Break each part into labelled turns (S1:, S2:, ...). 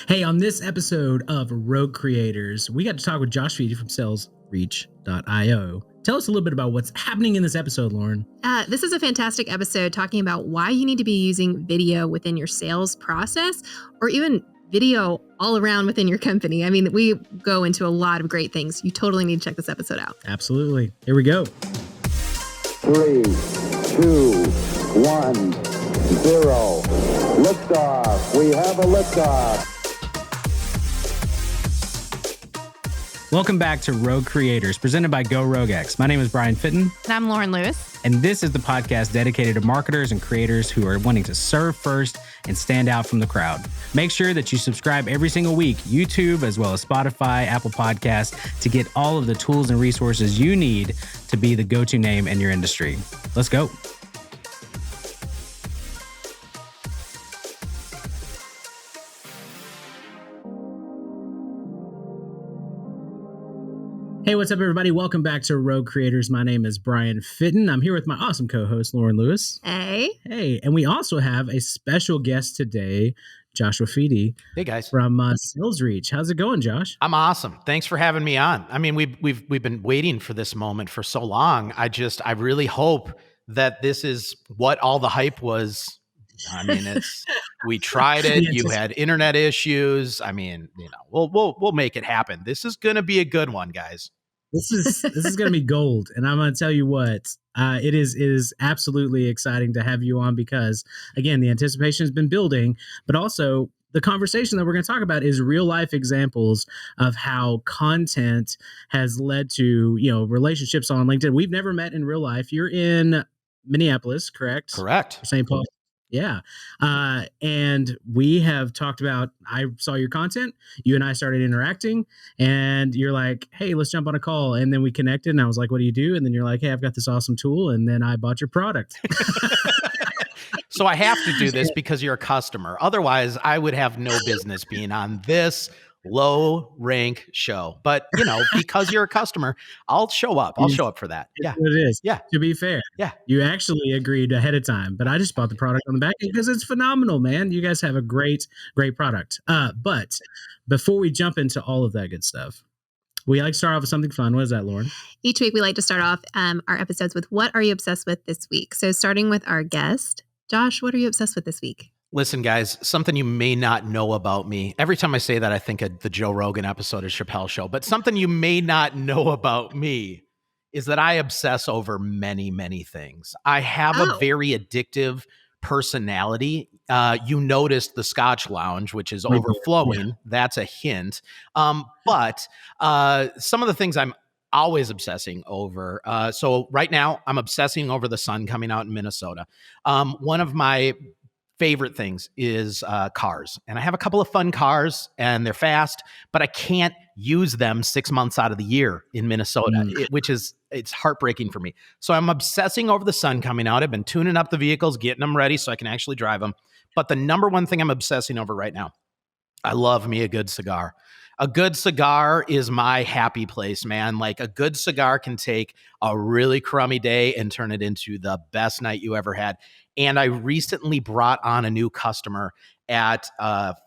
S1: Hey, on this episode of Rogue Creators, we got to talk with Josh Fedie from SalesReach.io. Tell us a little bit about what's happening in this episode, Loren.
S2: This is a fantastic episode talking about why you need to be using video within your sales process or even video all around within your company. I mean, we go into a lot of great things. You totally need to check this episode out.
S1: Absolutely. Here we go.
S3: 3, 2, 1, 0. Liftoff. We have a liftoff.
S1: Welcome back to Rogue Creators, presented by Go RogueX. My name is Bryan Fittin.
S4: And I'm Loren Lewis.
S1: And this is the podcast dedicated to marketers and creators who are wanting to serve first and stand out from the crowd. Make sure that you subscribe every single week, YouTube, as well as Spotify, Apple Podcasts, to get all of the tools and resources you need to be the go-to name in your industry. Let's go. Hey, what's up, everybody? Welcome back to Rogue Creators. My name is Bryan Fittin. I'm here with my awesome co-host, Loren Lewis.
S2: Hey.
S1: Hey, and we also have a special guest today, Josh Fedie.
S5: Hey, guys.
S1: From SalesReach. How's it going, Josh?
S5: I'm awesome. Thanks for having me on. I mean, we've been waiting for this moment for so long. I really hope that this is what all the hype was. I mean, we tried it. You had internet issues. I mean, we'll make it happen. This is going to be a good one, guys.
S1: This is going to be gold. And I'm going to tell you what, it is absolutely exciting to have you on because, again, the anticipation has been building, but also the conversation that we're going to talk about is real life examples of how content has led to, relationships on LinkedIn. We've never met in real life. You're in Minneapolis, correct?
S5: Correct.
S1: St. Paul. Yeah. And we have talked about, I saw your content, you and I started interacting and you're like, hey, let's jump on a call. And then we connected and I was like, what do you do? And then you're like, hey, I've got this awesome tool. And then I bought your product.
S5: So I have to do this because you're a customer. Otherwise, I would have no business being on this low rank show. But, because you're a customer, I'll show up. I'll show up for that. Yeah.
S1: It is.
S5: Yeah.
S1: To be fair.
S5: Yeah.
S1: You actually agreed ahead of time, but I just bought the product on the back end because it's phenomenal, man. You guys have a great product. But before we jump into all of that good stuff, we like to start off with something fun. What is that, Loren?
S2: Each week we like to start off our episodes with what are you obsessed with this week? So starting with our guest, Josh, what are you obsessed with this week?
S5: Listen, guys, something you may not know about me. Every time I say that, I think of the Joe Rogan episode of Chappelle Show. But something you may not know about me is that I obsess over many, many things. I have a very addictive personality. You noticed the Scotch Lounge, which is overflowing. Yeah. That's a hint. But some of the things I'm always obsessing over. So right now, I'm obsessing over the sun coming out in Minnesota. One of my favorite things is cars. And I have a couple of fun cars and they're fast, but I can't use them 6 months out of the year in Minnesota, it's heartbreaking for me. So I'm obsessing over the sun coming out. I've been tuning up the vehicles, getting them ready so I can actually drive them. But the number one thing I'm obsessing over right now, I love me a good cigar. A good cigar is my happy place, man. Like a good cigar can take a really crummy day and turn it into the best night you ever had. And I recently brought on a new customer at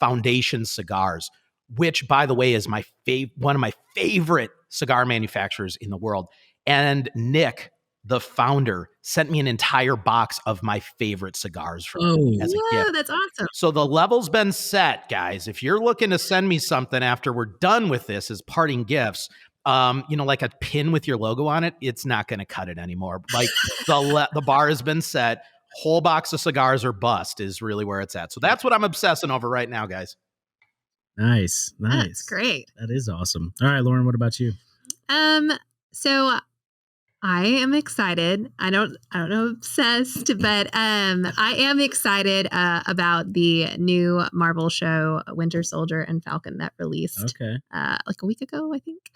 S5: Foundation Cigars, which, by the way, is one of my favorite cigar manufacturers in the world. And Nick, the founder, sent me an entire box of my favorite cigars as a gift.
S2: That's awesome.
S5: So the level's been set, guys. If you're looking to send me something after we're done with this as parting gifts, like a pin with your logo on it, it's not going to cut it anymore. Like the bar has been set. Whole box of cigars or bust is really where it's at. So that's what I'm obsessing over right now, guys.
S1: Nice.
S2: That's great.
S1: That is awesome. All right, Loren, what about you?
S2: So I am excited. I don't know obsessed, but I am excited about the new Marvel show, Winter Soldier and Falcon, that released like a week ago, I think.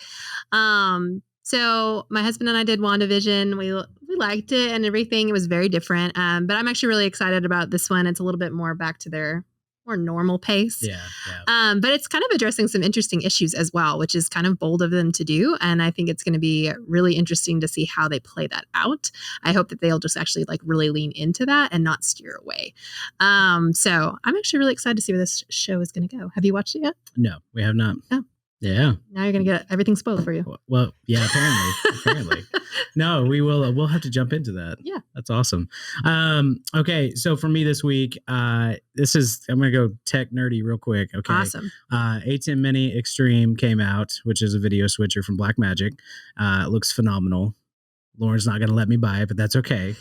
S2: So my husband and I did WandaVision. We liked it and everything. It was very different. But I'm actually really excited about this one. It's a little bit more back to their more normal pace.
S1: Yeah. Yeah.
S2: But it's kind of addressing some interesting issues as well, which is kind of bold of them to do. And I think it's going to be really interesting to see how they play that out. I hope that they'll just actually like really lean into that and not steer away. So I'm actually really excited to see where this show is going to go. Have you watched it yet?
S1: No, we have not.
S2: Oh.
S1: Yeah.
S2: Now you're going to get everything spoiled for you.
S1: Well, yeah, apparently. No, we will. We'll have to jump into that.
S2: Yeah.
S1: That's awesome. Okay. So for me this week, I'm going to go tech nerdy real quick. Okay.
S2: Awesome.
S1: A10 Mini Extreme came out, which is a video switcher from Blackmagic. It looks phenomenal. Lauren's not going to let me buy it, but that's okay.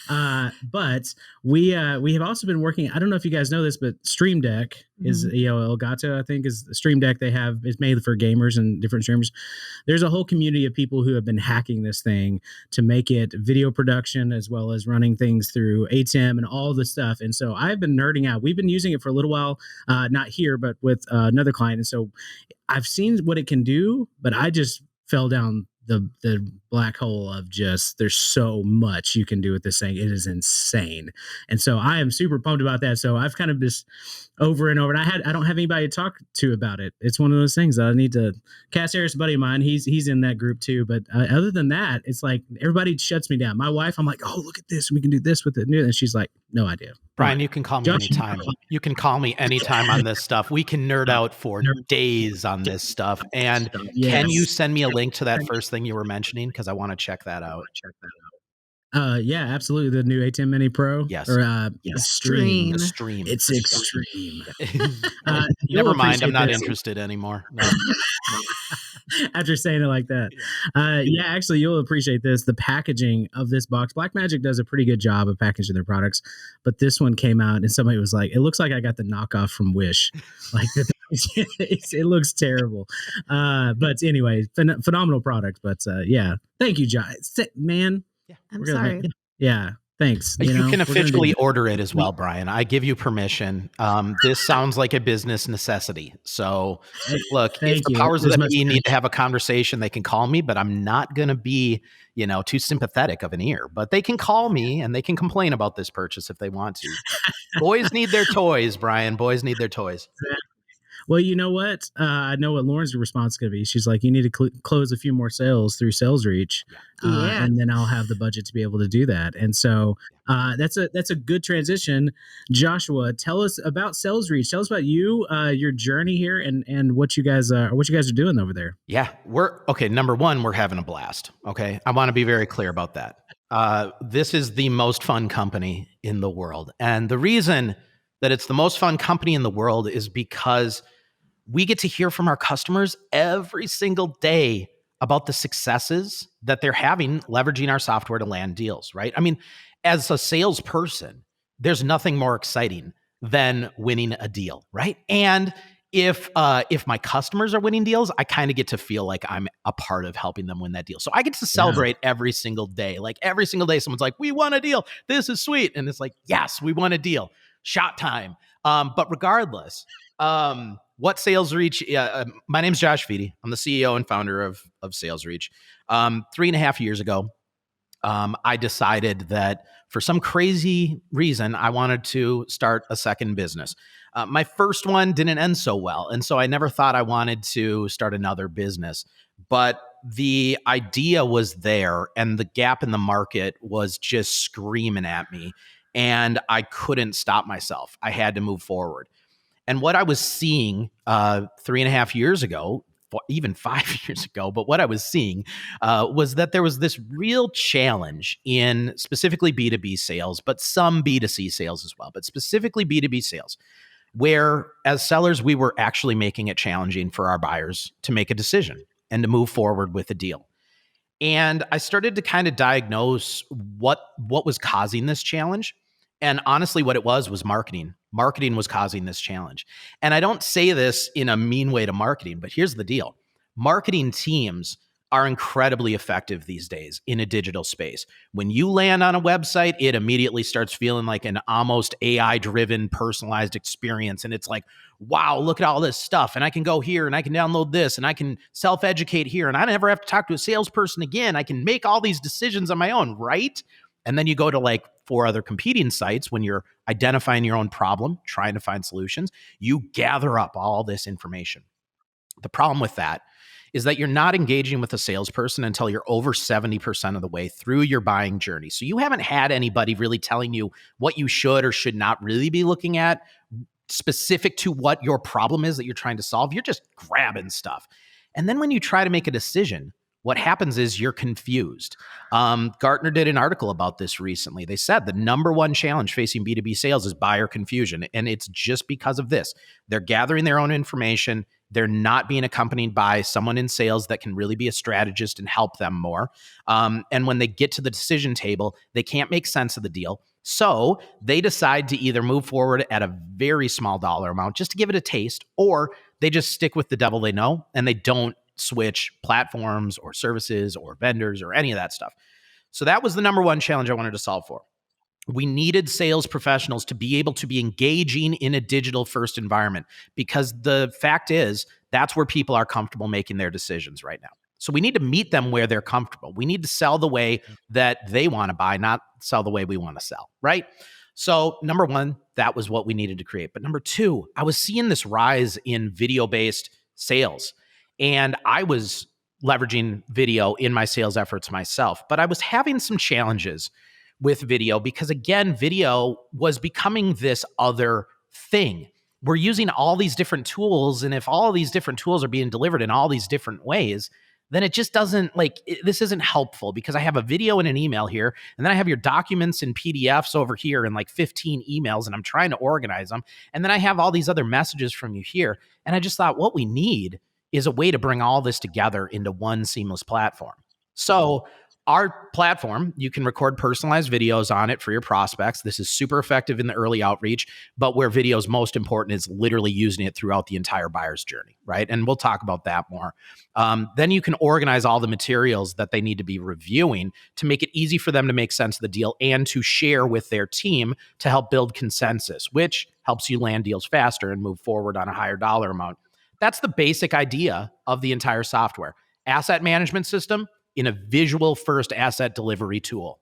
S1: But we have also been working. I don't know if you guys know this, but Stream Deck is, Elgato, I think, is the Stream Deck they have. It's made for gamers and different streamers. There's a whole community of people who have been hacking this thing to make it video production as well as running things through ATEM and all the stuff. And so I've been nerding out. We've been using it for a little while, not here, but with another client. And so I've seen what it can do, but I just fell down the black hole of just, there's so much you can do with this thing. It is insane. And so I am super pumped about that. So I've kind of just over and over, and I don't have anybody to talk to about it. It's one of those things that I need to. Cass Harris, a buddy of mine, he's in that group too. But other than that, it's like everybody shuts me down. My wife, I'm like, oh, look at this. We can do this with it. And she's like, no idea.
S5: Bryan, you can call me anytime. You can call me anytime on this stuff. We can nerd out for days on this stuff. And can you send me a link to that first thing you were mentioning? Because I want to check that out.
S1: Yeah, absolutely. The new A10 Mini Pro.
S5: Yes.
S1: Or
S2: Extreme.
S5: Extreme.
S1: It's extreme.
S5: Never mind. I'm not interested anymore. No.
S1: After saying it like that. Yeah, actually, you'll appreciate this. The packaging of this box. Blackmagic does a pretty good job of packaging their products, but this one came out and somebody was like, it looks like I got the knockoff from Wish. Like, it looks terrible. But anyway, phenomenal product. But yeah, thank you, Josh. Man.
S5: Yeah.
S2: I'm sorry.
S1: Yeah. Thanks.
S5: You can officially order it as well, Bryan. I give you permission. This sounds like a business necessity. So look, if the powers that be need to have a conversation, they can call me, but I'm not going to be, too sympathetic of an ear. But they can call me and they can complain about this purchase if they want to. Boys need their toys, Bryan. Boys need their toys.
S1: Well, you know what? I know what Lauren's response is going to be. She's like, you need to close a few more sales through SalesReach. And then I'll have the budget to be able to do that. And so that's a good transition. Joshua, tell us about SalesReach. Tell us about you, your journey here, and what you guys are doing over there.
S5: Yeah, number one, we're having a blast. Okay, I want to be very clear about that. This is the most fun company in the world, and the reason that it's the most fun company in the world is because we get to hear from our customers every single day about the successes that they're having leveraging our software to land deals, right? I mean, as a salesperson, there's nothing more exciting than winning a deal, right? And if my customers are winning deals, I kind of get to feel like I'm a part of helping them win that deal. So I get to celebrate every single day. Like every single day, someone's like, we won a deal. This is sweet. And it's like, yes, we won a deal. Shot time. But regardless, what SalesReach, my name's Josh Fedie. I'm the CEO and founder of SalesReach. 3.5 years ago, I decided that for some crazy reason, I wanted to start a second business. My first one didn't end so well. And so I never thought I wanted to start another business. But the idea was there and the gap in the market was just screaming at me. And I couldn't stop myself. I had to move forward. And what I was seeing 3.5 years ago, even 5 years ago, but what I was seeing was that there was this real challenge in specifically B2B sales, but some B2C sales as well, but specifically B2B sales, where as sellers, we were actually making it challenging for our buyers to make a decision and to move forward with a deal. And I started to kind of diagnose what was causing this challenge. And honestly, what it was marketing. Marketing was causing this challenge. And I don't say this in a mean way to marketing, but here's the deal. Marketing teams are incredibly effective these days in a digital space. When you land on a website, it immediately starts feeling like an almost AI-driven personalized experience. And it's like, wow, look at all this stuff. And I can go here and I can download this and I can self-educate here. And I never have to talk to a salesperson again. I can make all these decisions on my own, right? And then you go to like 4 other competing sites when you're identifying your own problem, trying to find solutions. You gather up all this information. The problem with that is that you're not engaging with a salesperson until you're over 70% of the way through your buying journey. So you haven't had anybody really telling you what you should or should not really be looking at specific to what your problem is that you're trying to solve. You're just grabbing stuff. And then when you try to make a decision, what happens is you're confused. Gartner did an article about this recently. They said the number one challenge facing B2B sales is buyer confusion. And it's just because of this. They're gathering their own information. They're not being accompanied by someone in sales that can really be a strategist and help them more. And when they get to the decision table, they can't make sense of the deal. So they decide to either move forward at a very small dollar amount just to give it a taste, or they just stick with the devil they know and they don't switch platforms or services or vendors or any of that stuff. So that was the number one challenge I wanted to solve for. We needed sales professionals to be able to be engaging in a digital first environment, because the fact is that's where people are comfortable making their decisions right now. So we need to meet them where they're comfortable. We need to sell the way that they want to buy, not sell the way we want to sell, right? So number one, that was what we needed to create. But number two, I was seeing this rise in video-based sales, and I was leveraging video in my sales efforts myself, but I was having some challenges with video because, again, video was becoming this other thing. We're using all these different tools, and if all these different tools are being delivered in all these different ways, then it just doesn't this isn't helpful, because I have a video and an email here, and then I have your documents and PDFs over here and like 15 emails, and I'm trying to organize them. And then I have all these other messages from you here. And I just thought what we need is a way to bring all this together into one seamless platform. So our platform, you can record personalized videos on it for your prospects. This is super effective in the early outreach, but where video is most important is literally using it throughout the entire buyer's journey, right? And we'll talk about that more. Then you can organize all the materials that they need to be reviewing to make it easy for them to make sense of the deal and to share with their team to help build consensus, which helps you land deals faster and move forward on a higher dollar amount. That's the basic idea of the entire software. Asset management system in a visual first asset delivery tool.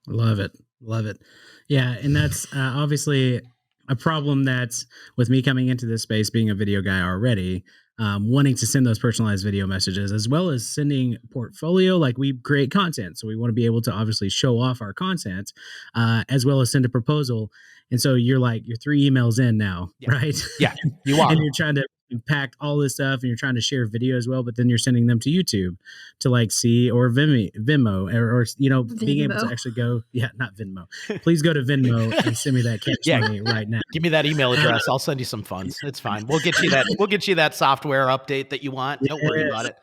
S1: Love it. Love it. Yeah. And that's obviously a problem that's with me coming into this space, being a video guy already, wanting to send those personalized video messages, as well as sending portfolio. Like, we create content, so we want to be able to obviously show off our content, as well as send a proposal. And so you're 3 emails in now, right?
S5: Yeah, you are.
S1: And you're trying to impact all this stuff, and you're trying to share video as well, but then you're sending them to YouTube to see, or Venmo, or being able to actually go, not Venmo. Please go to Venmo and send me that cash money right now.
S5: Give me that email address. I'll send you some funds. It's fine. We'll get you that. We'll get you that software update that you want. Don't worry about it.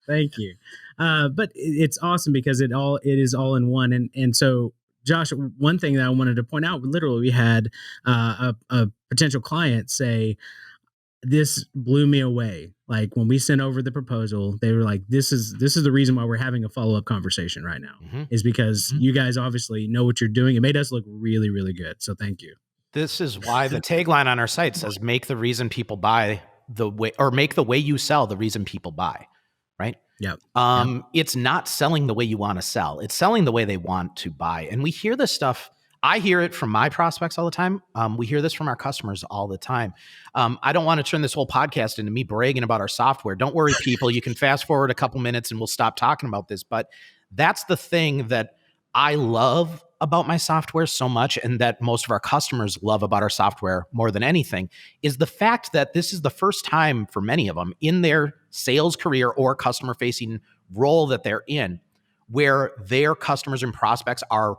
S1: Thank you. But it's awesome because it is all in one. And so, Josh, one thing that I wanted to point out, literally, we had a potential client say, this blew me away. Like, when we sent over the proposal, they were like, this is the reason why we're having a follow-up conversation right now, is because you guys obviously know what you're doing. It made us look really, really good. So thank you.
S5: This is why the tagline on our site says, make the reason people buy the way, or make the way you sell the reason people buy. Right?
S1: Yeah.
S5: It's not selling the way you want to sell. It's selling the way they want to buy. And we hear this stuff. I hear it from my prospects all the time. We hear this from our customers all the time. I don't want to turn this whole podcast into me bragging about our software. Don't worry, people. You can fast forward a couple minutes and we'll stop talking about this. But that's the thing that I love about my software so much, and that most of our customers love about our software more than anything, is the fact that this is the first time for many of them in their sales career or customer-facing role that they're in, where their customers and prospects are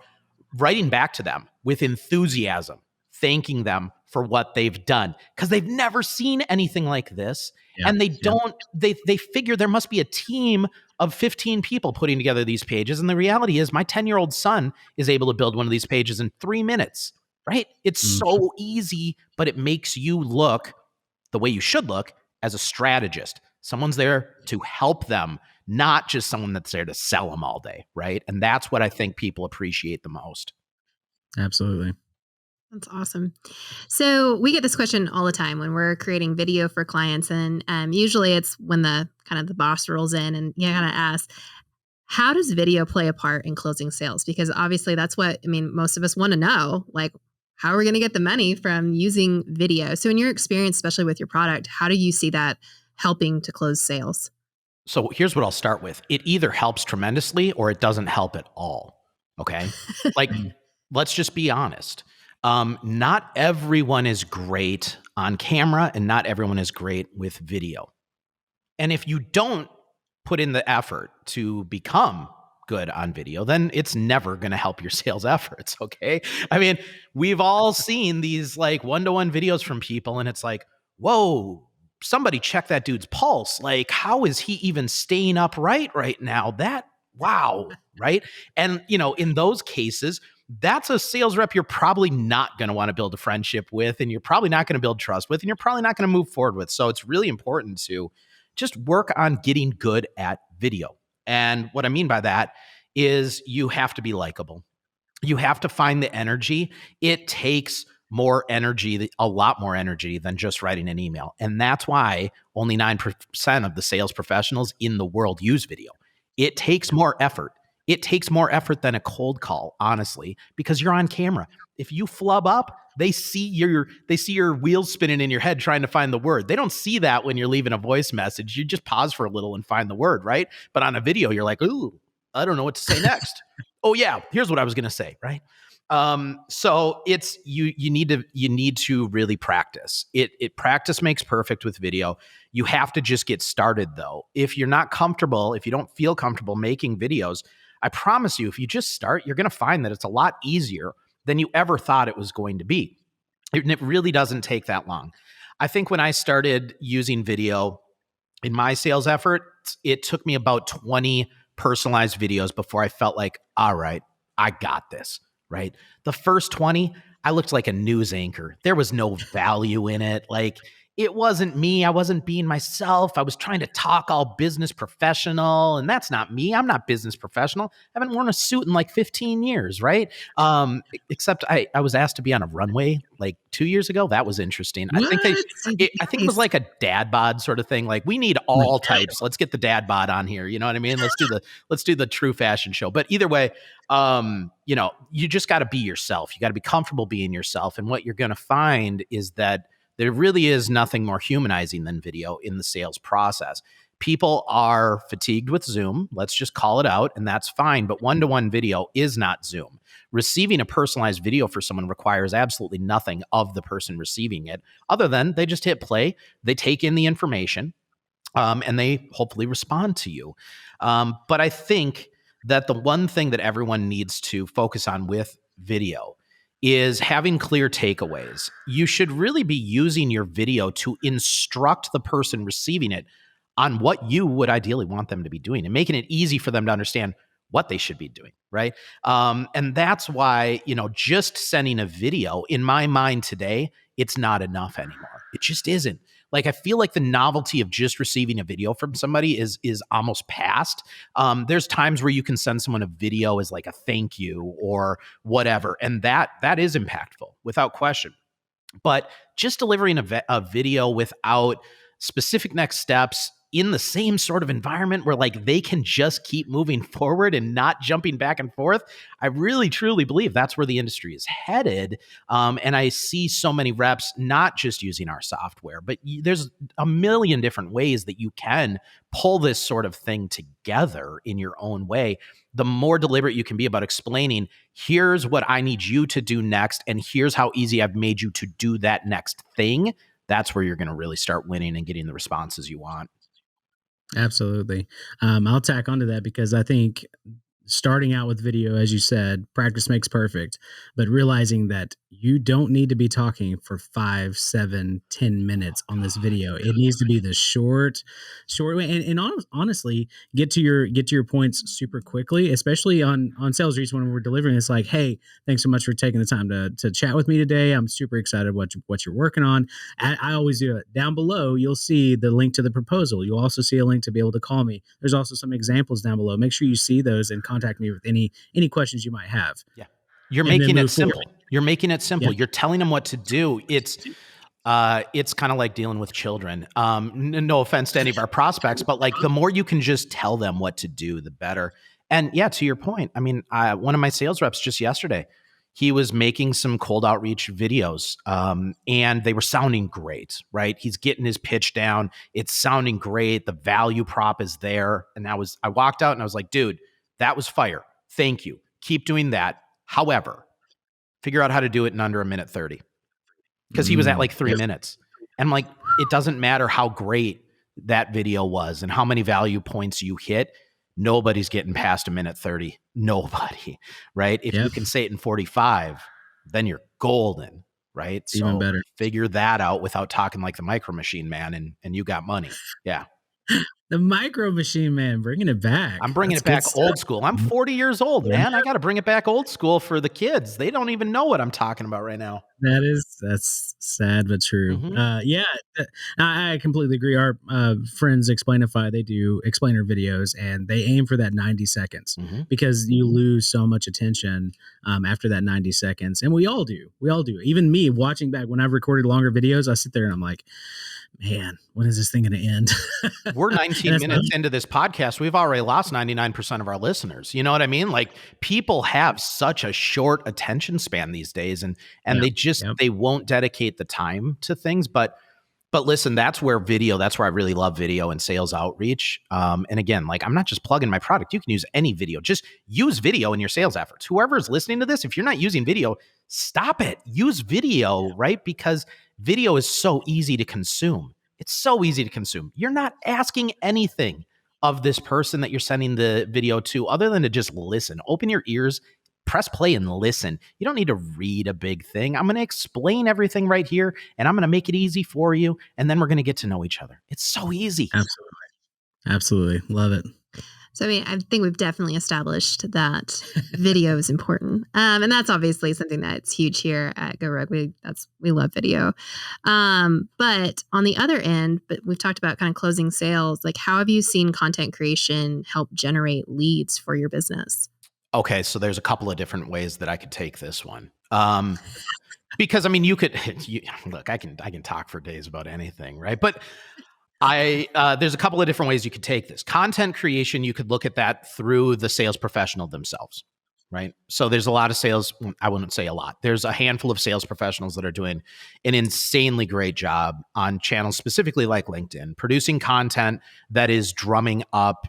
S5: writing back to them with enthusiasm, thanking them for what they've done, because they've never seen anything like this. Yeah, and they figure there must be a team of 15 people putting together these pages. And the reality is my 10-year-old son is able to build one of these pages in 3 minutes, right? It's so easy, but it makes you look the way you should look as a strategist. Someone's there to help them, not just someone that's there to sell them all day, right? And that's what I think people appreciate the most.
S1: Absolutely.
S2: That's awesome. So we get this question all the time when we're creating video for clients. And usually it's when the boss rolls in and you gotta ask, How does video play a part in closing sales? Because obviously that's what, most of us want to know, like, how are we going to get the money from using video? So in your experience, especially with your product, how do you see that helping to close sales?
S5: So here's what I'll start with. It either helps tremendously or it doesn't help at all. Okay. Like, let's just be honest. Not everyone is great on camera and not everyone is great with video. And if you don't put in the effort to become good on video, then it's never going to help your sales efforts. Okay. I mean, we've all seen these like one-to-one videos from people and it's like, whoa, somebody check that dude's pulse. Like, how is he even staying upright right now? Wow. Right. And, in those cases, that's a sales rep you're probably not going to want to build a friendship with, and you're probably not going to build trust with, and you're probably not going to move forward with. So it's really important to just work on getting good at video. And what I mean by that is you have to be likable. You have to find the energy. It takes more energy, a lot more energy than just writing an email. And that's why only 9% of the sales professionals in the world use video. It takes more effort. It takes more effort than a cold call, honestly, because you're on camera. If you flub up, they see your wheels spinning in your head trying to find the word. They don't see that when you're leaving a voice message. You just pause for a little and find the word, right? But on a video, you're like, ooh, I don't know what to say next. Oh yeah, here's what I was going to say, right? So it's you need to really practice. Practice makes perfect with video. You have to just get started though. If you're not comfortable, if you don't feel comfortable making videos, I promise you, if you just start, you're going to find that it's a lot easier than you ever thought it was going to be. It really doesn't take that long. I think when I started using video in my sales effort, it took me about 20 personalized videos before I felt like, all right, I got this, right? The first 20, I looked like a news anchor. There was no value in it. Like, it wasn't me. I wasn't being myself. I was trying to talk all business professional, and that's not me. I'm not business professional. I haven't worn a suit in like 15 years, right? Except I was asked to be on a runway like 2 years ago. That was interesting. I think it was like a dad bod sort of thing. Like, we need all types. Let's get the dad bod on here. You know what I mean? Let's do the true fashion show. But either way, you just got to be yourself. You got to be comfortable being yourself. And what you're going to find is that there really is nothing more humanizing than video in the sales process. People are fatigued with Zoom. Let's just call it out, and that's fine. But one-to-one video is not Zoom. Receiving a personalized video for someone requires absolutely nothing of the person receiving it, other than they just hit play, they take in the information, and they hopefully respond to you. But I think that the one thing that everyone needs to focus on with video is having clear takeaways. You should really be using your video to instruct the person receiving it on what you would ideally want them to be doing and making it easy for them to understand what they should be doing, right? And that's why, just sending a video, in my mind today, it's not enough anymore. It just isn't. Like, I feel like the novelty of just receiving a video from somebody is almost past. There's times where you can send someone a video as like a thank you or whatever, and that is impactful without question. But just delivering a video without specific next steps in the same sort of environment where like they can just keep moving forward and not jumping back and forth, I really truly believe that's where the industry is headed. And I see so many reps not just using our software, but there's a million different ways that you can pull this sort of thing together in your own way. The more deliberate you can be about explaining, here's what I need you to do next, and here's how easy I've made you to do that next thing, that's where you're going to really start winning and getting the responses you want.
S1: Absolutely. I'll tack onto that because I think starting out with video, as you said, practice makes perfect, but realizing that you don't need to be talking for 5, 7, 10 minutes on this video. It needs to be the short way. And honestly, get to your points super quickly, especially on SalesReach when we're delivering. It's like, hey, thanks so much for taking the time to chat with me today. I'm super excited what you're working on. I always do it. Down below, you'll see the link to the proposal. You'll also see a link to be able to call me. There's also some examples down below. Make sure you see those and contact me with any questions you might have.
S5: Yeah. You're making it simple. You're making it simple. Yeah. You're telling them what to do. It's kind of like dealing with children. No offense to any of our prospects, but like the more you can just tell them what to do, the better. And yeah, to your point, I mean, one of my sales reps just yesterday, he was making some cold outreach videos, and they were sounding great, right? He's getting his pitch down. It's sounding great. The value prop is there. And I walked out and I was like, dude, that was fire. Thank you. Keep doing that. However, figure out how to do it in under 1:30. Because he was at like 3 minutes. And I'm like, it doesn't matter how great that video was and how many value points you hit. Nobody's getting past 1:30. Nobody, right? If you can say it in 45, then you're golden, right?
S1: It's even better.
S5: Figure that out without talking like the Micro Machine Man, and you got money. Yeah.
S1: The Micro Machine Man, bringing it back.
S5: I'm bringing it back old school. I'm 40 years old, man. I got to bring it back old school for the kids. They don't even know what I'm talking about right now.
S1: That's sad but true. I completely agree. Our friends Explainify, they do explainer videos, and they aim for that 90 seconds because you lose so much attention after that 90 seconds, and we all do. Even me watching back when I've recorded longer videos, I sit there and I'm like, man, when is this thing going to end?
S5: We're 19 minutes into this podcast. We've already lost 99% of our listeners. You know what I mean? Like, people have such a short attention span these days, and they won't dedicate the time to things. But listen, that's where I really love video and sales outreach. And again, like, I'm not just plugging my product. You can use any video. Just use video in your sales efforts. Whoever is listening to this, if you're not using video, stop it. Use video, right? Because video is so easy to consume. It's so easy to consume. You're not asking anything of this person that you're sending the video to other than to just listen. Open your ears, press play and listen. You don't need to read a big thing. I'm going to explain everything right here, and I'm going to make it easy for you, and then we're going to get to know each other. It's so easy.
S1: Absolutely. Love it.
S2: So, I mean, I think we've definitely established that video is important. And that's obviously something that's huge here at Go Rogue. We love video. But on the other end, we've talked about kind of closing sales. Like, how have you seen content creation help generate leads for your business?
S5: Okay, so there's a couple of different ways that I could take this one. Because I mean, look, I can talk for days about anything, right? But there's a couple of different ways you could take this. Content creation, you could look at that through the sales professional themselves, right? So there's a lot of sales, I wouldn't say a lot. There's a handful of sales professionals that are doing an insanely great job on channels specifically like LinkedIn, producing content that is drumming up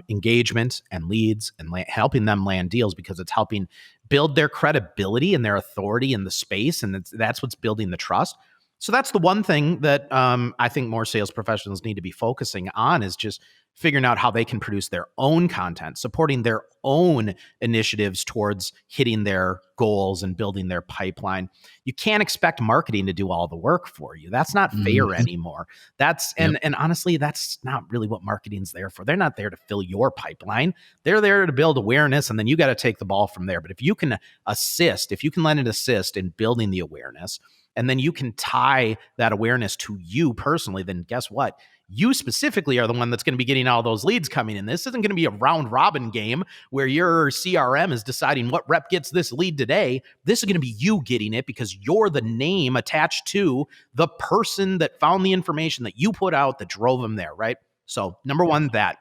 S5: engagement and leads and helping them land deals, because it's helping build their credibility and their authority in the space. And that's what's building the trust. So that's the one thing that I think more sales professionals need to be focusing on, is just figuring out how they can produce their own content, supporting their own initiatives towards hitting their goals and building their pipeline. You can't expect marketing to do all the work for you. That's not fair anymore. And honestly, that's not really what marketing's there for. They're not there to fill your pipeline. They're there to build awareness, and then you got to take the ball from there. But if you can lend an assist in building the awareness, and then you can tie that awareness to you personally, then guess what? You specifically are the one that's going to be getting all those leads coming in. This isn't going to be a round robin game where your CRM is deciding what rep gets this lead today. This is going to be you getting it, because you're the name attached to the person that found the information that you put out that drove them there, right? So number one, that.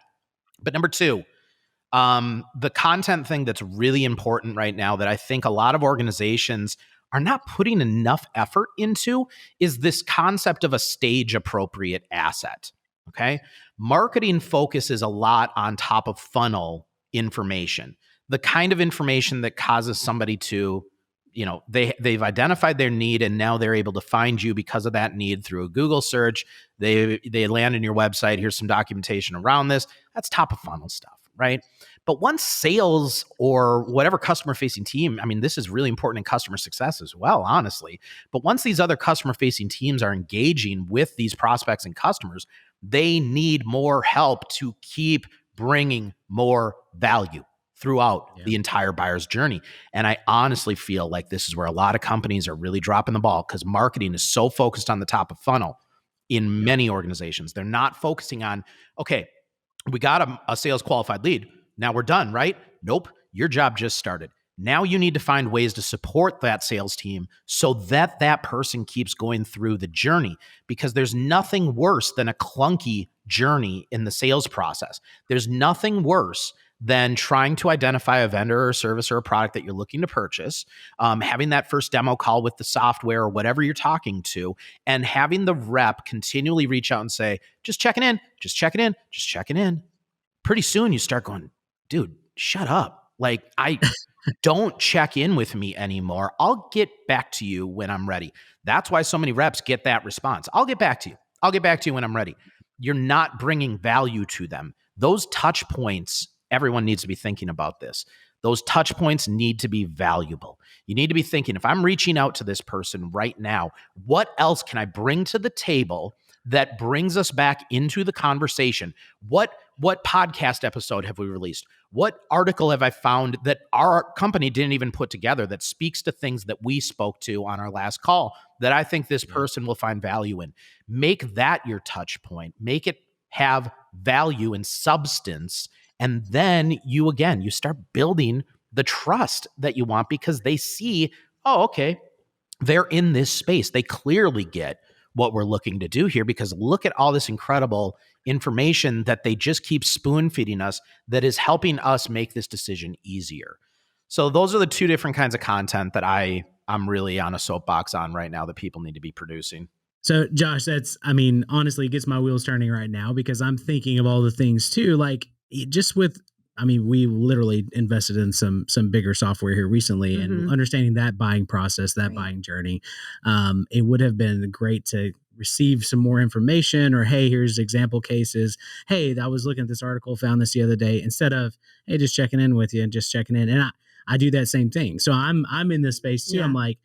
S5: But number two, the content thing that's really important right now that I think a lot of organizations are not putting enough effort into is this concept of a stage appropriate asset. Okay. Marketing focuses a lot on top of funnel information, the kind of information that causes somebody to, they've identified their need, and now they're able to find you because of that need through a Google search. They land on your website. Here's some documentation around this. That's top of funnel stuff, right? But once sales or whatever customer-facing team, I mean, this is really important in customer success as well, honestly. But once these other customer-facing teams are engaging with these prospects and customers, they need more help to keep bringing more value throughout the entire buyer's journey. And I honestly feel like this is where a lot of companies are really dropping the ball, because marketing is so focused on the top of funnel in many organizations. They're not focusing on, okay, we got a sales qualified lead. Now we're done, right? Nope. Your job just started. Now you need to find ways to support that sales team so that that person keeps going through the journey, because there's nothing worse than a clunky journey in the sales process. There's nothing worse than trying to identify a vendor or service or a product that you're looking to purchase, having that first demo call with the software or whatever you're talking to, and having the rep continually reach out and say, just checking in, just checking in, just checking in. Pretty soon you start going, dude, shut up. Like, I don't check in with me anymore. I'll get back to you when I'm ready. That's why so many reps get that response. I'll get back to you. I'll get back to you when I'm ready. You're not bringing value to them. Those touch points, everyone needs to be thinking about this. Those touch points need to be valuable. You need to be thinking, if I'm reaching out to this person right now, what else can I bring to the table that brings us back into the conversation? What podcast episode have we released? What article have I found that our company didn't even put together that speaks to things that we spoke to on our last call that I think this person will find value in? Make that your touch point. Make it have value and substance. And then you start building the trust that you want because they see, oh, okay, they're in this space. They clearly get what we're looking to do here because look at all this incredible information that they just keep spoon feeding us that is helping us make this decision easier. So those are the two different kinds of content that I'm really on a soapbox on right now that people need to be producing.
S1: So Josh, honestly, it gets my wheels turning right now because I'm thinking of all the things too, like just with, we literally invested in some bigger software here recently and understanding that buying process, that buying journey. It would have been great to receive some more information or, hey, here's example cases. Hey, I was looking at this article, found this the other day, instead of, hey, just checking in with you and just checking in. And I do that same thing. So I'm in this space too. Yeah. I'm like,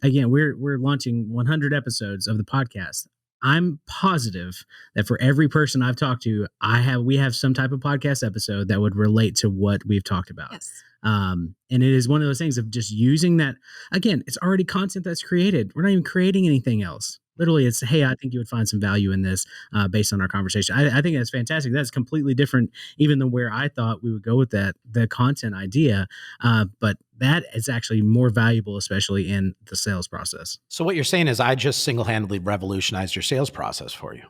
S1: again, we're launching 100 episodes of the podcast. I'm positive that for every person I've talked to, we have some type of podcast episode that would relate to what we've talked about.
S2: Yes.
S1: And it is one of those things of just using that. Again, it's already content that's created. We're not even creating anything else. Literally, it's, hey, I think you would find some value in this based on our conversation. I think that's fantastic. That's completely different even than where I thought we would go with the content idea. But that is actually more valuable, especially in the sales process.
S5: So what you're saying is I just single-handedly revolutionized your sales process for you.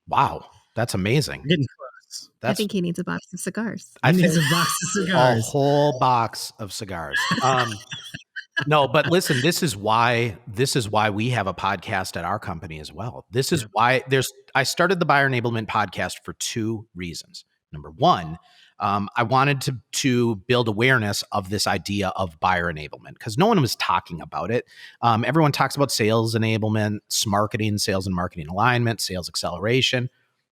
S5: Wow. That's amazing.
S1: We're getting close.
S2: I think he needs a box of cigars.
S1: He needs a box of cigars.
S5: A whole box of cigars. No, but listen, this is why we have a podcast at our company as well. This is why I started the Buyer Enablement podcast for two reasons. Number one, I wanted to build awareness of this idea of buyer enablement because no one was talking about it. Everyone talks about sales enablement, marketing, sales and marketing alignment, sales acceleration.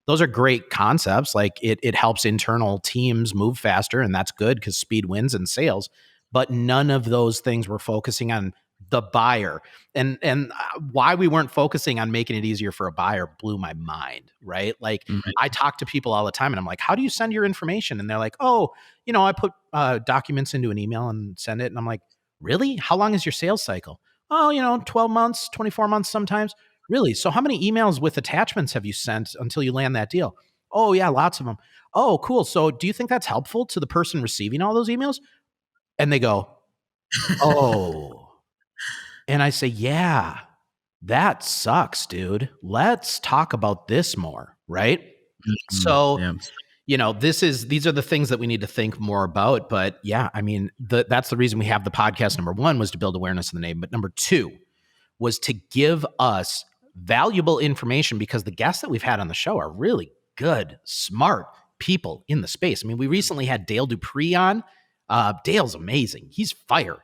S5: Those are great concepts. Like it helps internal teams move faster, and that's good because speed wins in sales. But none of those things were focusing on the buyer. And why we weren't focusing on making it easier for a buyer blew my mind, right? Like I talk to people all the time and I'm like, how do you send your information? And they're like, oh, I put documents into an email and send it. And I'm like, really? How long is your sales cycle? Oh, 12 months, 24 months sometimes. Really? So how many emails with attachments have you sent until you land that deal? Oh yeah, lots of them. Oh, cool. So do you think that's helpful to the person receiving all those emails? And they go, oh. And I say, yeah, that sucks, dude. Let's talk about this more, right? Mm-hmm. So, these are the things that we need to think more about. But yeah, that's the reason we have the podcast. Number one was to build awareness of the name. But number two was to give us valuable information because the guests that we've had on the show are really good, smart people in the space. We recently had Dale Dupree on. Dale's amazing. He's fire.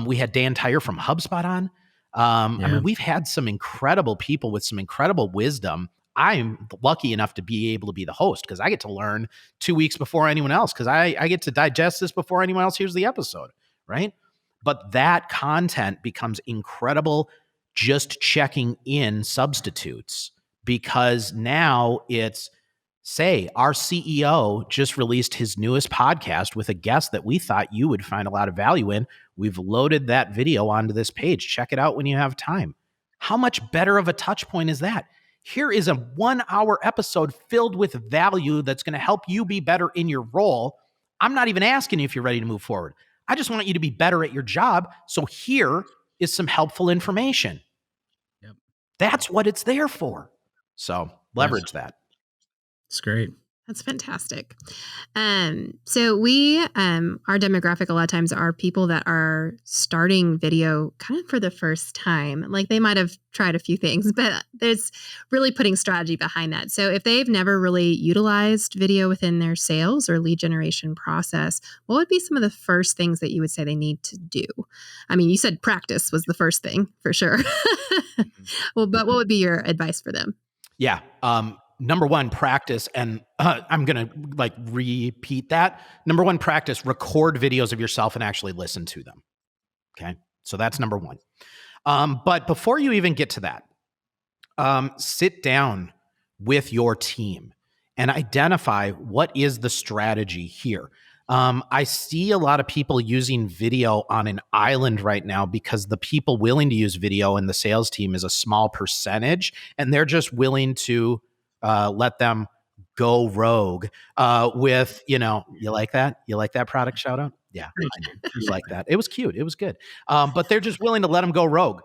S5: We had Dan Tyre from HubSpot on. We've had some incredible people with some incredible wisdom. I'm lucky enough to be able to be the host because I get to learn 2 weeks before anyone else because I get to digest this before anyone else hears the episode, right? But that content becomes incredible just checking in substitutes because now it's, say, our CEO just released his newest podcast with a guest that we thought you would find a lot of value in. We've loaded that video onto this page. Check it out when you have time. How much better of a touch point is that? Here is a 1-hour episode filled with value that's going to help you be better in your role. I'm not even asking you if you're ready to move forward. I just want you to be better at your job. So here is some helpful information. Yep. That's what it's there for. So leverage that.
S1: It's great.
S2: That's fantastic. So we, our demographic a lot of times are people that are starting video kind of for the first time. Like they might have tried a few things, but there's really putting strategy behind that. So if they've never really utilized video within their sales or lead generation process, what would be some of the first things that you would say they need to do? I mean, you said practice was the first thing for sure. Well, but what would be your advice for them?
S5: Yeah. Number one, practice. And I'm going to like repeat that. Number one, practice, record videos of yourself and actually listen to them. Okay. So that's number one. But before you even get to that, sit down with your team and identify what is the strategy here. I see a lot of people using video on an island right now because the people willing to use video in the sales team is a small percentage, and they're just willing to let them go rogue with, you like that? You like that product shout out? Yeah, you like that. It was cute. It was good. But they're just willing to let them go rogue.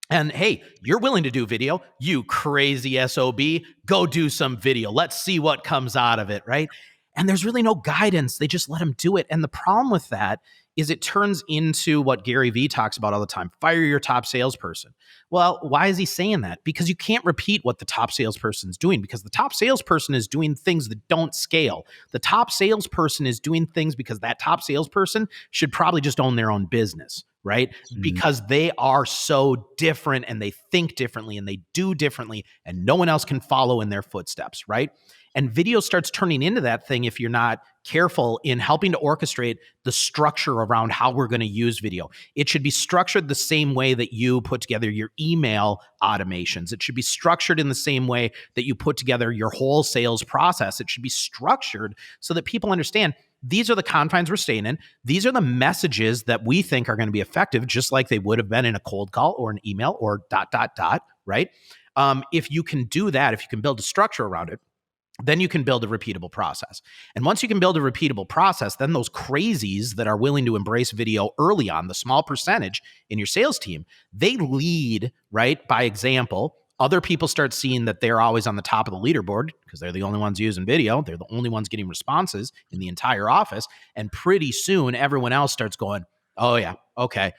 S5: And hey, you're willing to do video, you crazy SOB, go do some video. Let's see what comes out of it, right? And there's really no guidance. They just let them do it. And the problem with that is it turns into what Gary Vee talks about all the time, fire your top salesperson. Well, why is he saying that? Because you can't repeat what the top salesperson is doing, because the top salesperson is doing things that don't scale. The top salesperson is doing things because that top salesperson should probably just own their own business, right? Mm-hmm. Because they are so different and they think differently and they do differently and no one else can follow in their footsteps, right? And video starts turning into that thing if you're not careful in helping to orchestrate the structure around how we're going to use video. It should be structured the same way that you put together your email automations. It should be structured in the same way that you put together your whole sales process. It should be structured so that people understand these are the confines we're staying in. These are the messages that we think are going to be effective, just like they would have been in a cold call or an email or ... right? If you can do that, if you can build a structure around it, then you can build a repeatable process. And once you can build a repeatable process, then those crazies that are willing to embrace video early on, the small percentage in your sales team, they lead, right, by example. Other people start seeing that they're always on the top of the leaderboard because they're the only ones using video. They're the only ones getting responses in the entire office. And pretty soon, everyone else starts going, oh yeah, okay,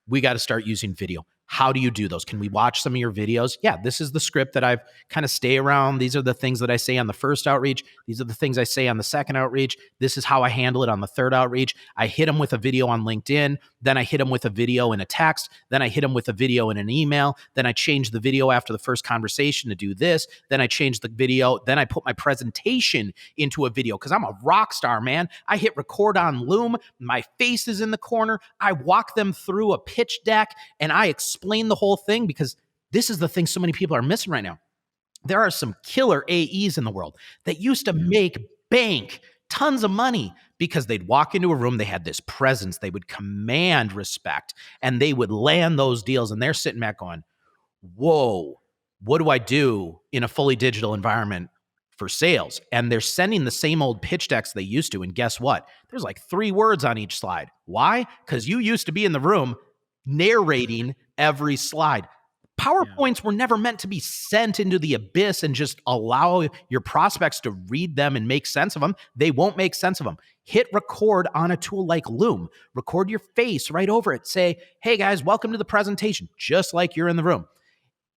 S5: we got to start using video. How do you do those? Can we watch some of your videos? Yeah, this is the script that I've kind of stay around. These are the things that I say on the first outreach. These are the things I say on the second outreach. This is how I handle it on the third outreach. I hit them with a video on LinkedIn. Then I hit them with a video in a text. Then I hit them with a video in an email. Then I change the video after the first conversation to do this. Then I change the video. Then I put my presentation into a video because I'm a rock star, man. I hit record on Loom. My face is in the corner. I walk them through a pitch deck and I explain the whole thing, because this is the thing so many people are missing right now. There are some killer AEs in the world that used to make bank tons of money because they'd walk into a room, they had this presence, they would command respect, and they would land those deals, and they're sitting back going, whoa, what do I do in a fully digital environment for sales? And they're sending the same old pitch decks they used to, and guess what? There's like 3 words on each slide. Why? Because you used to be in the room narrating every slide. PowerPoints were never meant to be sent into the abyss and just allow your prospects to read them and make sense of them. They won't make sense of them. Hit record on a tool like Loom. Record your face right over it. Say, hey guys, welcome to the presentation, just like you're in the room.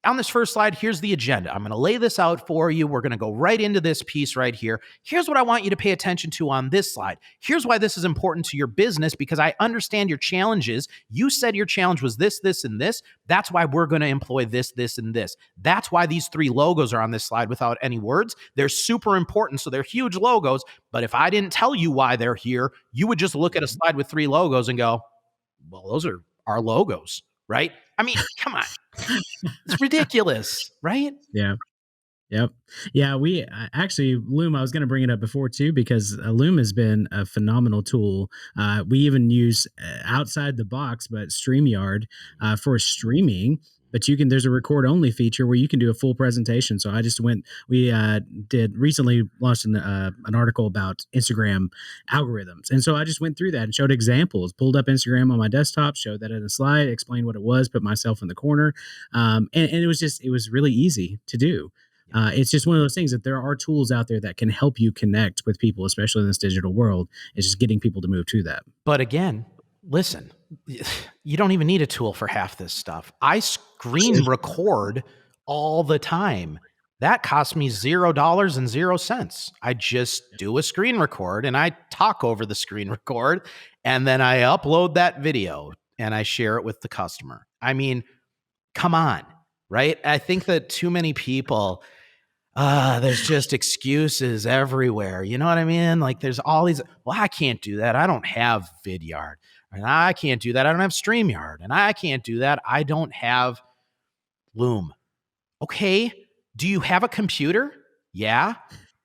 S5: On this first slide, here's the agenda. I'm going to lay this out for you. We're going to go right into this piece right here. Here's what I want you to pay attention to on this slide. Here's why this is important to your business, because I understand your challenges. You said your challenge was this, this, and this. That's why we're going to employ this, this, and this. That's why these 3 logos are on this slide without any words. They're super important, so they're huge logos. But if I didn't tell you why they're here, you would just look at a slide with 3 logos and go, well, those are our logos, right? I mean, come on. It's ridiculous, right?
S1: Yeah. Yep. Yeah. We actually, Loom, I was going to bring it up before too, because Loom has been a phenomenal tool. We even use outside the box, but StreamYard for streaming. But there's a record only feature where you can do a full presentation. So we did recently launched an article about Instagram algorithms. And so I just went through that and showed examples, pulled up Instagram on my desktop, showed that in a slide, explained what it was, put myself in the corner. And it was really easy to do. It's just one of those things that there are tools out there that can help you connect with people, especially in this digital world. It's just getting people to move to that.
S5: But again, listen, you don't even need a tool for half this stuff. I screen record all the time. That costs me $0.00. I just do a screen record and I talk over the screen record, and then I upload that video and I share it with the customer. I mean, come on, right? I think that too many people, there's just excuses everywhere. You know what I mean? Like there's all these, well, I can't do that. I don't have Vidyard. And I can't do that. I don't have StreamYard. And I can't do that. I don't have Loom. Okay. Do you have a computer? Yeah.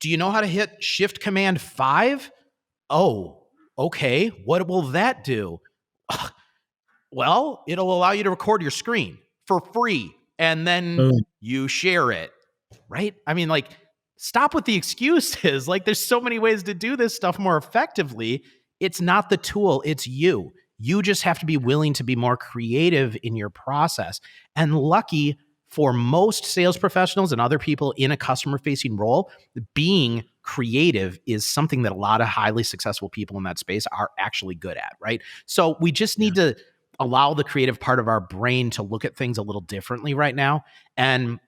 S5: Do you know how to hit Shift Command 5? Oh, okay. What will that do? Well, it'll allow you to record your screen for free, and then you share it, right? I mean, like, stop with the excuses. Like, there's so many ways to do this stuff more effectively. It's not the tool, it's you. You just have to be willing to be more creative in your process. And lucky for most sales professionals and other people in a customer-facing role, being creative is something that a lot of highly successful people in that space are actually good at, right? So we just need to allow the creative part of our brain to look at things a little differently right now. And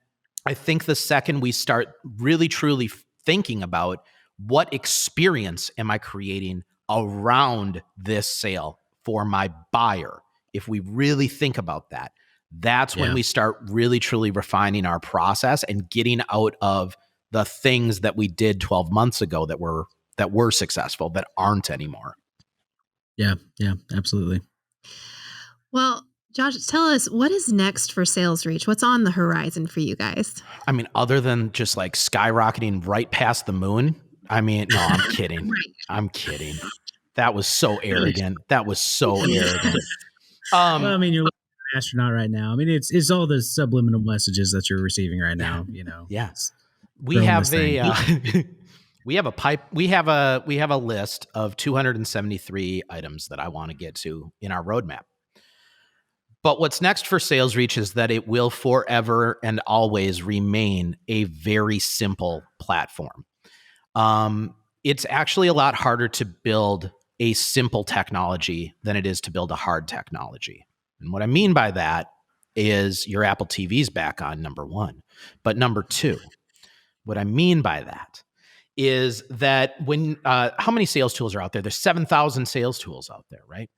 S5: I think the second we start really truly thinking about what experience am I creating around this sale for my buyer, if we really think about that, that's when we start really truly refining our process and getting out of the things that we did 12 months ago that were successful that aren't anymore.
S1: Yeah, absolutely.
S2: Well, Josh, tell us, what is next for SalesReach? What's on the horizon for you guys?
S5: I mean, other than just like skyrocketing right past the moon. I mean, no, I'm kidding. I'm kidding. That was so arrogant.
S1: Well, I mean, you're an astronaut right now. I mean, it's all the subliminal messages that you're receiving right now. You know.
S5: Yeah. We have a list of 273 items that I want to get to in our roadmap. But what's next for SalesReach is that it will forever and always remain a very simple platform. It's actually a lot harder to build a simple technology than it is to build a hard technology. And what I mean by that is your Apple TV's back on, number one. But number two, what I mean by that is that when how many sales tools are out there? There's 7,000 sales tools out there, right?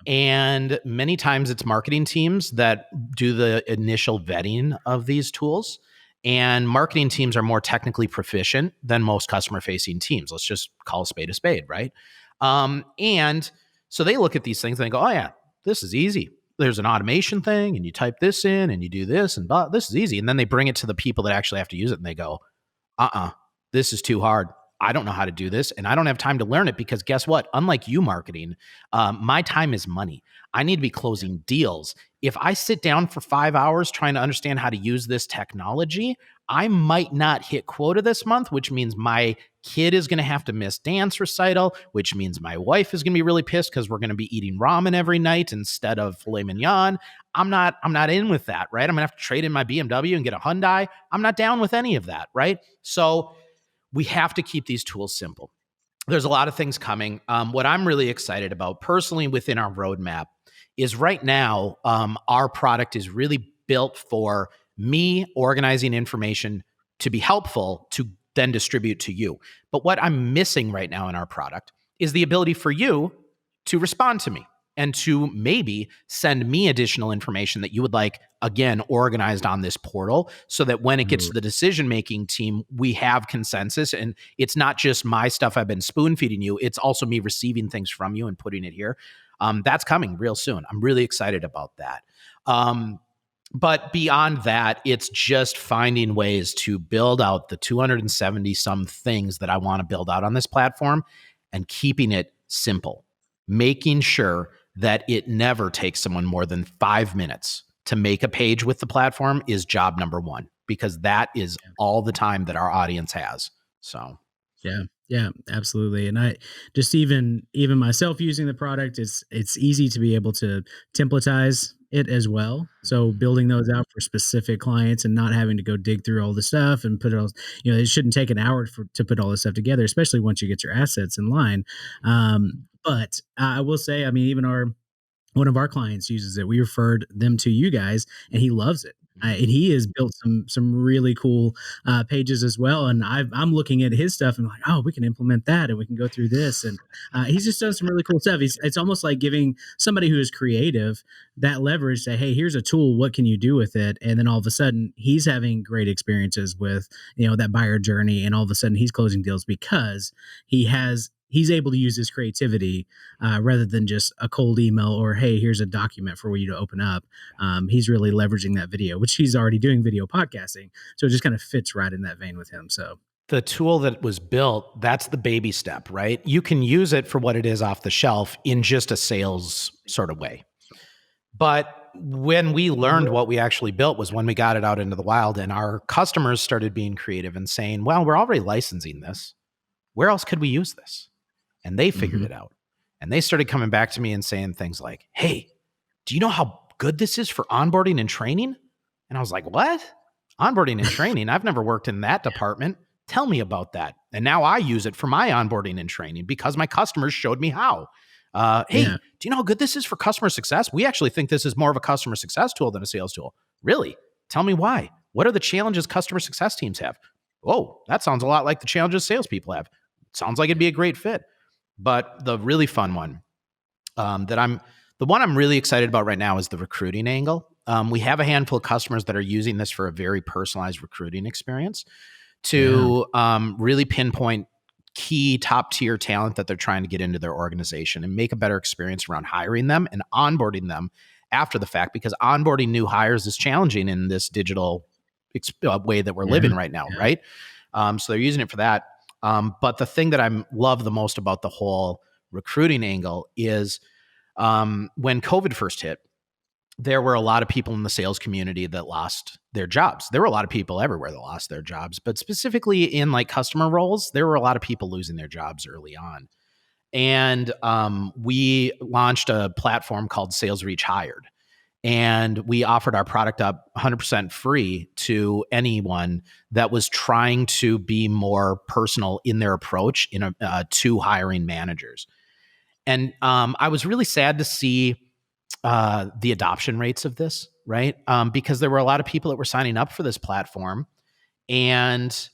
S5: And many times it's marketing teams that do the initial vetting of these tools. And marketing teams are more technically proficient than most customer-facing teams. Let's just call a spade, right? And so they look at these things and they go, oh yeah, this is easy. There's an automation thing and you type this in and you do this and this is easy. And then they bring it to the people that actually have to use it and they go, this is too hard. I don't know how to do this and I don't have time to learn it because guess what? Unlike you marketing, my time is money. I need to be closing deals. If I sit down for 5 hours trying to understand how to use this technology, I might not hit quota this month, which means my kid is going to have to miss dance recital, which means my wife is going to be really pissed because we're going to be eating ramen every night instead of filet mignon. I'm not in with that, right? I'm going to have to trade in my BMW and get a Hyundai. I'm not down with any of that, right? So we have to keep these tools simple. There's a lot of things coming. What I'm really excited about personally within our roadmap is right now, our product is really built for me organizing information to be helpful to then distribute to you. But what I'm missing right now in our product is the ability for you to respond to me and to maybe send me additional information that you would like, again, organized on this portal so that when it gets to the decision-making team, we have consensus. And it's not just my stuff I've been spoon-feeding you. It's also me receiving things from you and putting it here. That's coming real soon. I'm really excited about that. But beyond that, it's just finding ways to build out the 270 some things that I want to build out on this platform and keeping it simple, making sure that it never takes someone more than 5 minutes to make a page with the platform is job number one, because that is all the time that our audience has. So,
S1: yeah. Yeah, absolutely. And I just even myself using the product, it's easy to be able to templatize it as well. So building those out for specific clients and not having to go dig through all the stuff and put it all, it shouldn't take an hour to put all this stuff together, especially once you get your assets in line. But I will say, I mean, even one of our clients uses it. We referred them to you guys, and he loves it. And he has built some really cool pages as well. And I'm looking at his stuff and like, oh, we can implement that, and we can go through this. And he's just done some really cool stuff. It's almost like giving somebody who is creative that leverage. Say, hey, here's a tool. What can you do with it? And then all of a sudden, he's having great experiences with that buyer journey, and all of a sudden, he's closing deals because he's able to use his creativity rather than just a cold email or, hey, here's a document for you to open up. He's really leveraging that video, which he's already doing video podcasting. So it just kind of fits right in that vein with him. So
S5: the tool that was built, that's the baby step, right? You can use it for what it is off the shelf in just a sales sort of way. But when we learned what we actually built was when we got it out into the wild, and our customers started being creative and saying, well, we're already licensing this. Where else could we use this? And they figured it out. And they started coming back to me and saying things like, hey, do you know how good this is for onboarding and training? And I was like, what? Onboarding and training? I've never worked in that department. Tell me about that. And now I use it for my onboarding and training because my customers showed me how. Hey, do you know how good this is for customer success? We actually think this is more of a customer success tool than a sales tool. Really? Tell me why. What are the challenges customer success teams have? Whoa, that sounds a lot like the challenges salespeople have. Sounds like it'd be a great fit. But the really fun one the one I'm really excited about right now is the recruiting angle. We have a handful of customers that are using this for a very personalized recruiting experience to really pinpoint key top tier talent that they're trying to get into their organization and make a better experience around hiring them and onboarding them after the fact, because onboarding new hires is challenging in this digital way that we're living right now, right? So they're using it for that. But the thing that I love the most about the whole recruiting angle is when COVID first hit, there were a lot of people in the sales community that lost their jobs. There were a lot of people everywhere that lost their jobs, but specifically in like customer roles, there were a lot of people losing their jobs early on. And we launched a platform called SalesReach Hired. And we offered our product up 100% free to anyone that was trying to be more personal in their approach to hiring managers. And I was really sad to see the adoption rates of this, right? Because there were a lot of people that were signing up for this platform, and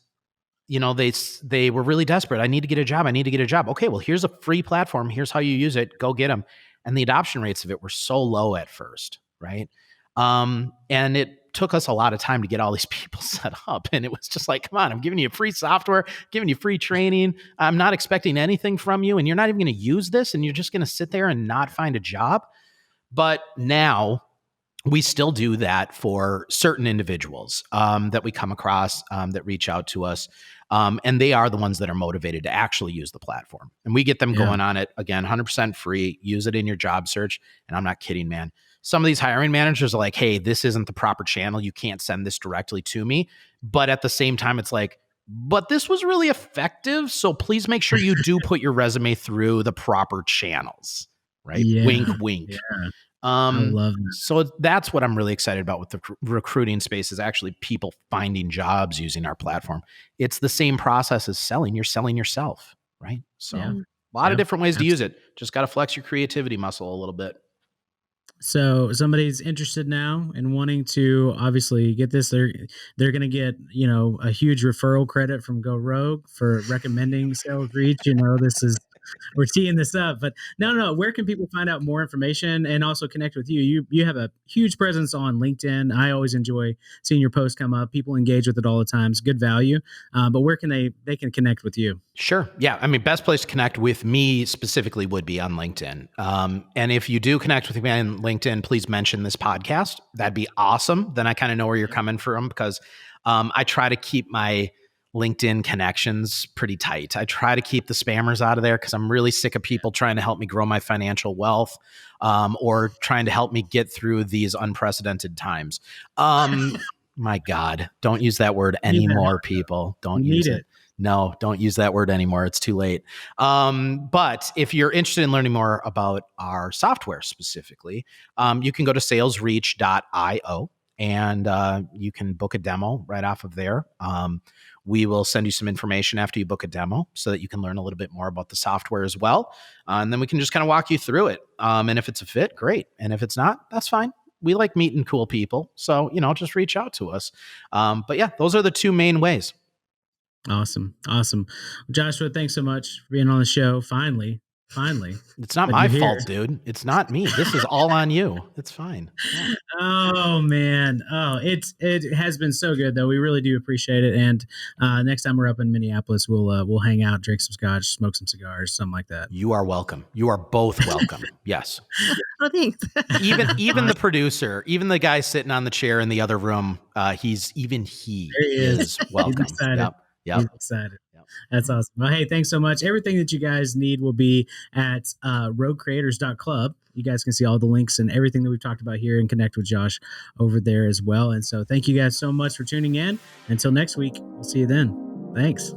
S5: they were really desperate. I need to get a job. I need to get a job. Okay, well, here's a free platform. Here's how you use it. Go get them. And the adoption rates of it were so low at first, right? And it took us a lot of time to get all these people set up. And it was just like, come on, I'm giving you free software, giving you free training. I'm not expecting anything from you. And you're not even going to use this. And you're just going to sit there and not find a job. But now we still do that for certain individuals that we come across that reach out to us. And they are the ones that are motivated to actually use the platform. And we get them going on it, again, 100% free. Use it in your job search. And I'm not kidding, man. Some of these hiring managers are like, hey, this isn't the proper channel. You can't send this directly to me. But at the same time, it's like, but this was really effective. So please make sure you do put your resume through the proper channels, right?
S1: Yeah.
S5: Wink, wink.
S1: Yeah. I love that.
S5: So that's what I'm really excited about with the recruiting space, is actually people finding jobs using our platform. It's the same process as selling. You're selling yourself, right? So a lot of different ways to use it. Just got to flex your creativity muscle a little bit.
S1: So somebody's interested now and wanting to obviously get this, they're going to get, a huge referral credit from Go Rogue for recommending SalesReach. We're teeing this up, but no. Where can people find out more information and also connect with you? You have a huge presence on LinkedIn. I always enjoy seeing your posts come up. People engage with it all the time. It's good value. But where can they can connect with you?
S5: Sure. Yeah. I mean, best place to connect with me specifically would be on LinkedIn. And if you do connect with me on LinkedIn, please mention this podcast. That'd be awesome. Then I kind of know where you're coming from, because I try to keep my LinkedIn connections pretty tight. I try to keep the spammers out of there because I'm really sick of people trying to help me grow my financial wealth or trying to help me get through these unprecedented times. My God, don't use that word anymore, people. Don't use it. No, don't use that word anymore. It's too late. But if you're interested in learning more about our software specifically, you can go to salesreach.io and you can book a demo right off of there. We will send you some information after you book a demo so that you can learn a little bit more about the software as well. And then we can just kind of walk you through it. And if it's a fit, great. And if it's not, that's fine. We like meeting cool people. So, just reach out to us. But yeah, those are the two main ways.
S1: Awesome. Joshua, thanks so much for being on the show. Finally.
S5: It's not my fault, dude. It's not me. This is all on you. It's fine. Yeah.
S1: Oh man. Oh, it has been so good though. We really do appreciate it. And next time we're up in Minneapolis, we'll hang out, drink some scotch, smoke some cigars, something like that.
S5: You are welcome. You are both welcome. Yes.
S2: Oh, thanks.
S5: Even the producer, even the guy sitting on the chair in the other room, he is welcome.
S1: He's excited.
S5: Yep.
S1: He's excited. That's awesome. Well, hey, thanks so much. Everything that you guys need will be at roguecreators.club. You guys can see all the links and everything that we've talked about here and connect with Josh over there as well. And so thank you guys so much for tuning in. Until next week, we'll see you then. Thanks.